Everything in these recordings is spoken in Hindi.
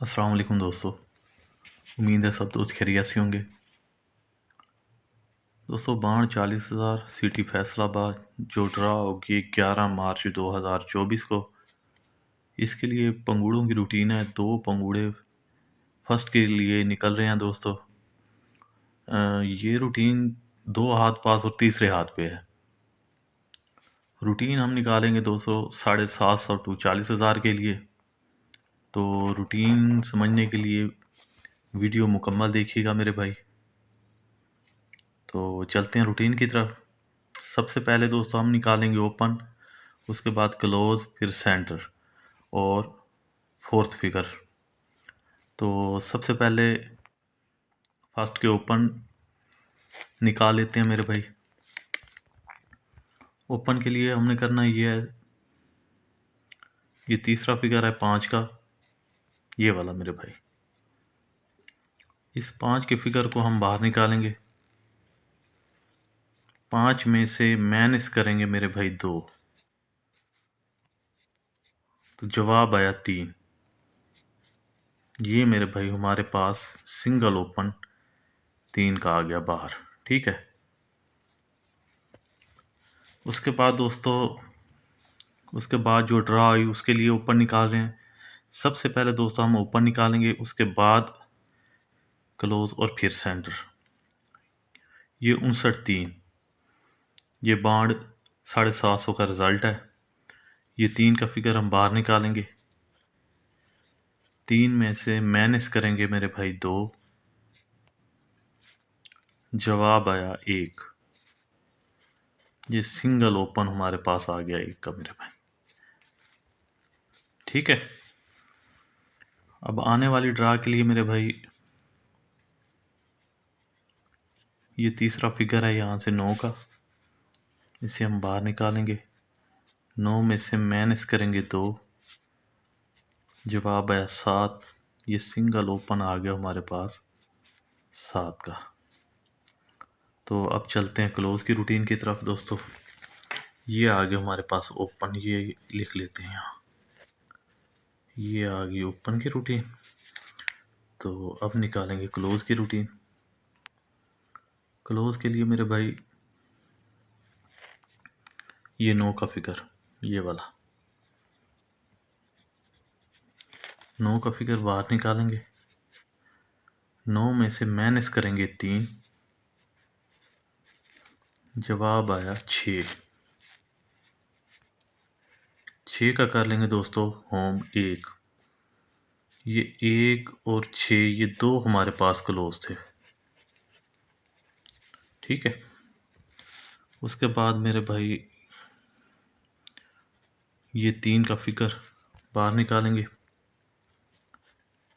अस्सलाम वालेकुम दोस्तों। उम्मीद है सब दोस्त खैरियत से होंगे। दोस्तों, बाढ़ 40,000 सिटी फैसलाबाद जो ड्रा होगी 11 मार्च 2024 को। इसके लिए पंगूड़ों की रूटीन है। 2 पंगूड़े फर्स्ट के लिए निकल रहे हैं दोस्तों। ये रूटीन 2 हाथ पास और तीसरे हाथ पे है। रूटीन हम निकालेंगे दोस्तों 750 टू 40,000 के लिए। तो रूटीन समझने के लिए वीडियो मुकम्मल देखिएगा मेरे भाई। तो चलते हैं रूटीन की तरफ। सबसे पहले दोस्तों हम निकालेंगे ओपन, उसके बाद क्लोज, फिर सेंटर और फोर्थ फिगर। तो सबसे पहले फर्स्ट के ओपन निकाल लेते हैं मेरे भाई। ओपन के लिए हमने करना ये है, ये तीसरा फिगर है 5 का, ये वाला मेरे भाई। इस 5 के फिगर को हम बाहर निकालेंगे। 5 में से माइनस करेंगे मेरे भाई 2, तो जवाब आया 3। ये मेरे भाई हमारे पास सिंगल ओपन 3 का आ गया बाहर। ठीक है। उसके बाद दोस्तों, उसके बाद जो ड्रा आई उसके लिए ओपन निकाल रहे हैं। सबसे पहले दोस्तों हम ओपन निकालेंगे, उसके बाद क्लोज और फिर सेंटर। ये 59-3, ये बाढ़ 750 का रिजल्ट है। ये 3 का फिगर हम बाहर निकालेंगे। 3 में से माइनस करेंगे मेरे भाई 2, जवाब आया 1। ये सिंगल ओपन हमारे पास आ गया 1 का मेरे भाई। ठीक है। अब आने वाली ड्रा के लिए मेरे भाई ये तीसरा फिगर है यहाँ से 9 का, इसे हम बाहर निकालेंगे। 9 में से माइनस करेंगे 2, जवाब आया 7। ये सिंगल ओपन आ गया हमारे पास 7 का। तो अब चलते हैं क्लोज की रूटीन की तरफ दोस्तों। ये आ गया हमारे पास ओपन, ये लिख लेते हैं यहाँ। ये आ गई ओपन की रूटीन। तो अब निकालेंगे क्लोज की रूटीन। क्लोज के लिए मेरे भाई ये 9 का फिगर, ये वाला 9 का फिगर बाहर निकालेंगे। 9 में से माइनस करेंगे 3, जवाब आया 6। 6 का कर लेंगे दोस्तों होम 1। ये 1 और 6 ये 2 हमारे पास क्लोज थे। ठीक है। उसके बाद मेरे भाई ये 3 का फिगर बाहर निकालेंगे।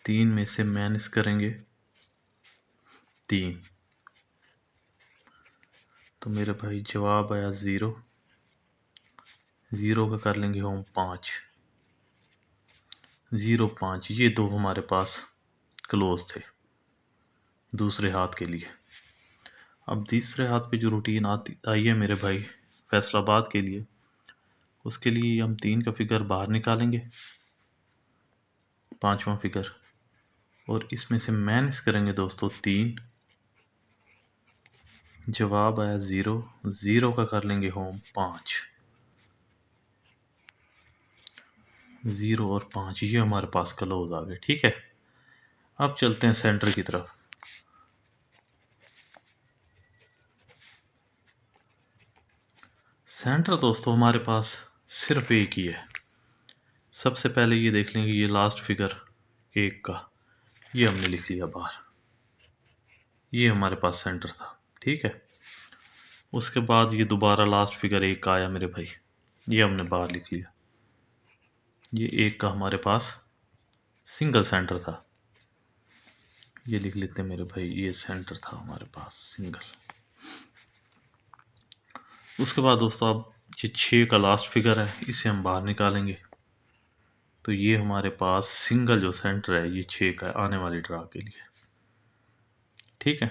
3 में से माइनस करेंगे 3, तो मेरे भाई जवाब आया 0। 0 का कर लेंगे होम 5। 0 5 ये 2 हमारे पास क्लोज थे दूसरे हाथ के लिए। अब तीसरे हाथ पे जो रूटीन आती आई है मेरे भाई फैसलाबाद के लिए, उसके लिए हम 3 का फिगर बाहर निकालेंगे, 5वां फिगर, और इसमें से माइनस करेंगे दोस्तों 3, जवाब आया 0। 0 का कर लेंगे होम 5। 0 और 5 ये हमारे पास क्लोज आ गए। ठीक है। अब चलते हैं सेंटर की तरफ। सेंटर दोस्तों हमारे पास सिर्फ एक ही है। सबसे पहले ये देख लेंगे, ये लास्ट फिगर 1 का, ये हमने लिख लिया बाहर। ये हमारे पास सेंटर था। ठीक है। उसके बाद ये दोबारा लास्ट फिगर 1 का आया मेरे भाई, ये हमने बाहर लिख लिया। ये 1 का हमारे पास सिंगल सेंटर था, ये लिख लेते हैं मेरे भाई, ये सेंटर था हमारे पास सिंगल। उसके बाद दोस्तों अब ये 6 का लास्ट फिगर है, इसे हम बाहर निकालेंगे। तो ये हमारे पास सिंगल जो सेंटर है ये 6 का आने वाली ड्रा के लिए। ठीक है।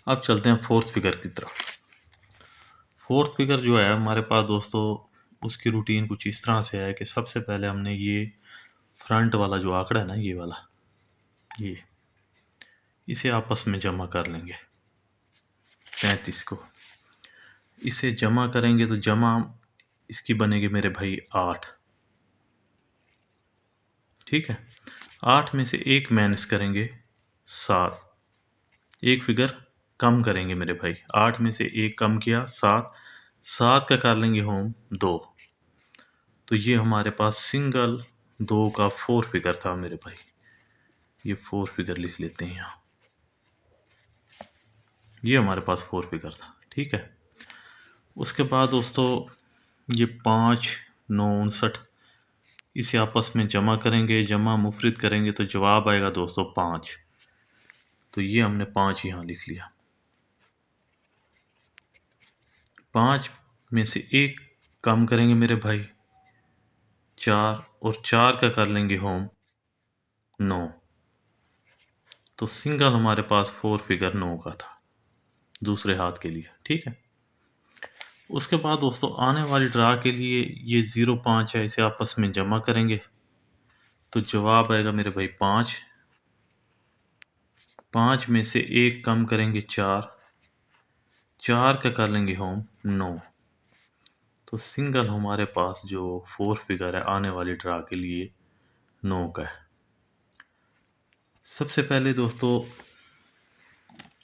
अब चलते हैं फोर्थ फिगर की तरफ। फोर्थ फिगर जो है हमारे पास दोस्तों उसकी रूटीन कुछ इस तरह से है कि सबसे पहले हमने ये फ्रंट वाला जो आंकड़ा है ना, ये वाला, ये इसे आपस में जमा कर लेंगे 35 को। इसे जमा करेंगे तो जमा इसकी बनेगी मेरे भाई 8। ठीक है, 8 में से एक माइनस करेंगे 7, एक फिगर कम करेंगे मेरे भाई। 8 में से एक कम किया 7, 7 का कर लेंगे होम 2। तो ये हमारे पास सिंगल 2 का 4 फिगर था मेरे भाई। ये 4 फिगर लिख लेते हैं यहाँ, ये हमारे पास 4 फिगर था। ठीक है, उसके बाद दोस्तों ये 5 9 59, इसे आपस में जमा करेंगे, जमा मुफरिद करेंगे तो जवाब आएगा दोस्तों 5। तो ये हमने 5 यहाँ लिख लिया। 5 में से एक कम करेंगे मेरे भाई 4, और 4 का कर लेंगे होम 9। तो सिंगल हमारे पास 4 फिगर 9 का था दूसरे हाथ के लिए। ठीक है, उसके बाद दोस्तों आने वाली ड्रा के लिए ये 0 5 है, इसे आपस में जमा करेंगे तो जवाब आएगा मेरे भाई 5। 5 में से एक कम करेंगे 4, 4 का कर लेंगे होम 9। तो सिंगल हमारे पास जो 4 फिगर है आने वाली ड्रा के लिए 9 का है। सबसे पहले दोस्तों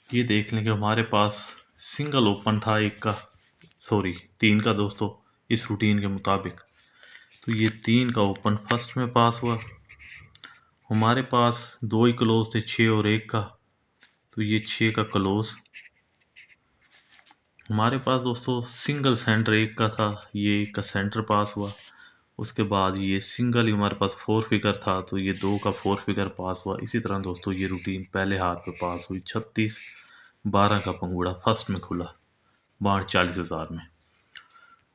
ये देख लें कि हमारे पास सिंगल ओपन था 1 का, सॉरी 3 का दोस्तों, इस रूटीन के मुताबिक। तो ये 3 का ओपन फर्स्ट में पास हुआ। हमारे पास 2 ही क्लोज थे, 6 और 1 का, तो ये 6 का क्लोज। हमारे पास दोस्तों सिंगल सेंटर 1 का था, ये 1 का सेंटर पास हुआ। उसके बाद ये सिंगल ही हमारे पास 4 फिगर था, तो ये 2 का 4 फिगर पास हुआ। इसी तरह दोस्तों ये रूटीन पहले हाथ पे पास हुई। 36 12 का पंगूड़ा फर्स्ट में खुला, बाढ़ 40,000 में।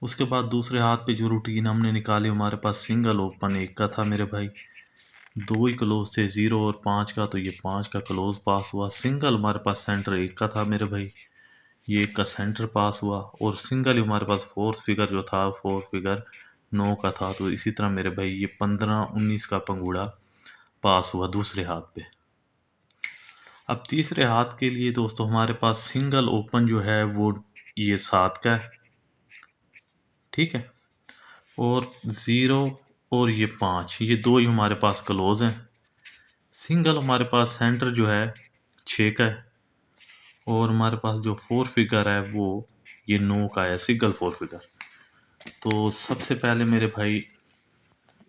उसके बाद दूसरे हाथ पे जो रूटीन हमने निकाली, हमारे पास सिंगल ओपन 1 का था मेरे भाई, 2 ही क्लोज थे 0 और 5 का, तो ये 5 का क्लोज पास हुआ। सिंगल हमारे पास सेंटर 1 का था मेरे भाई, ये 1 का सेंटर पास हुआ। और सिंगल ही हमारे पास फोर्थ फिगर जो था 4 फिगर 9 का था। तो इसी तरह मेरे भाई ये 15 19 का पंगूड़ा पास हुआ दूसरे हाथ पे। अब तीसरे हाथ के लिए दोस्तों हमारे पास सिंगल ओपन जो है वो ये 7 का है। ठीक है, और 0 और ये 5, ये 2 ही हमारे पास क्लोज हैं। सिंगल हमारे पास सेंटर जो है 6 का है, और हमारे पास जो 4 फिगर है वो ये 9 का है, सिंगल 4 फिगर। तो सबसे पहले मेरे भाई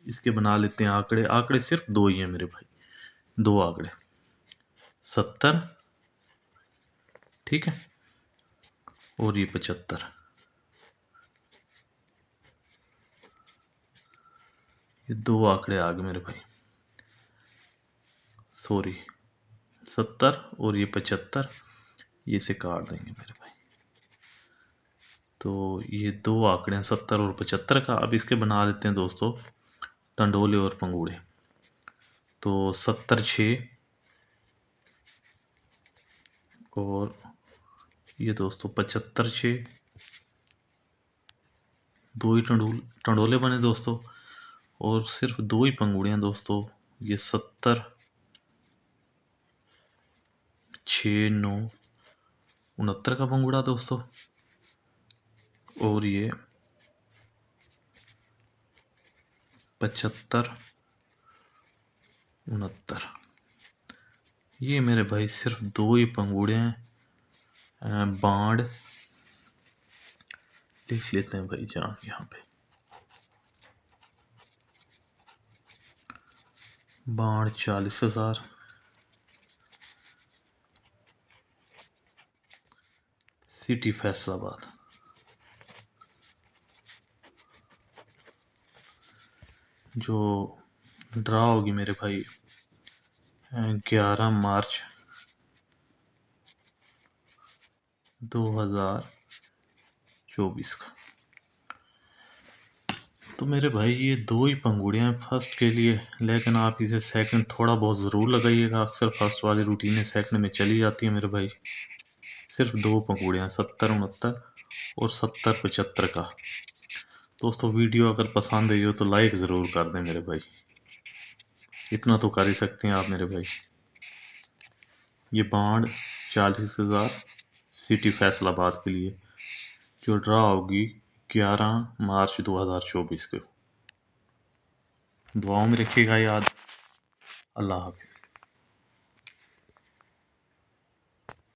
इसके बना लेते हैं आंकड़े। आंकड़े सिर्फ 2 ही हैं मेरे भाई, 2 आंकड़े 70, ठीक है, और ये 75। ये 2 आंकड़े आ गए मेरे भाई, सॉरी 70 और ये 75, ये से काट देंगे मेरे भाई। तो ये 2 आंकड़े हैं 70 और 75 का। अब इसके बना लेते हैं दोस्तों टंडोले और पंगूड़े। तो 70 6, और ये दोस्तों 75 6, 2 ही टंडोले बने दोस्तों, और सिर्फ 2 ही पंगुड़ियाँ दोस्तों। ये 70 6 9 69 का पंगुड़ा दोस्तों, और ये 75 69। ये मेरे भाई सिर्फ 2 ही पंगुड़े हैं। बाढ़ लिख लेते हैं भाई जान यहाँ पे, बाढ़ 40,000, सिटी फैसलाबाद। जो ड्रा होगी मेरे भाई 11 मार्च 2024 का। तो मेरे भाई ये 2 ही पंगुड़ियाँ हैं फर्स्ट के लिए, लेकिन आप इसे सेकंड थोड़ा बहुत ज़रूर लगाइएगा। अक्सर फर्स्ट वाली रूटीनें सेकंड में चली जाती हैं मेरे भाई। सिर्फ 2 पंगुड़ियाँ 70 69 और 70 75 का। दोस्तों वीडियो अगर पसंद आई हो तो लाइक ज़रूर कर दें मेरे भाई, इतना तो कर ही सकते हैं आप मेरे भाई। ये बॉन्ड 40,000 सिटी फैसलाबाद के लिए, जो ड्रा होगी 11 मार्च 2024 को। दुआओं में रखिएगा याद। अल्लाह हाफ़िज़।